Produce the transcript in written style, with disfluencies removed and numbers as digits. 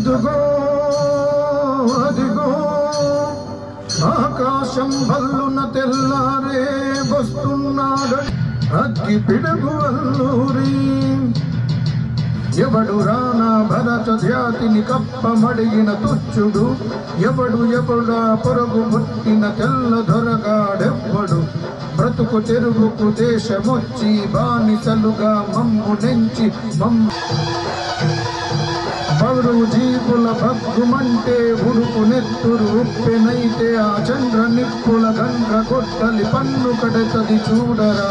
అదుగో అదిగో ఆకాశం భల్లున తెల్లారే వస్తున్నాడు అగ్గి పిడుగు అల్లూరి. ఎవడు రానా భరత జాతిని కప్పమడిగిన తుచ్చుడు, ఎవడు ఎప్పుడా పొరుగు పుట్టిన తెల్ల దొరగాడెవ్వడు. బ్రతుకు తెరుగుకు దేశమొచ్చి బానిసలుగా మమ్ము నెంచి పౌరు జీపుల భగ్గుమంటే ఉడుకు నెత్తురు ఉప్పెనైతే ఆ చంద్ర నిప్పుల గండ్ర కొట్టలి పన్ను కడతది చూడరా.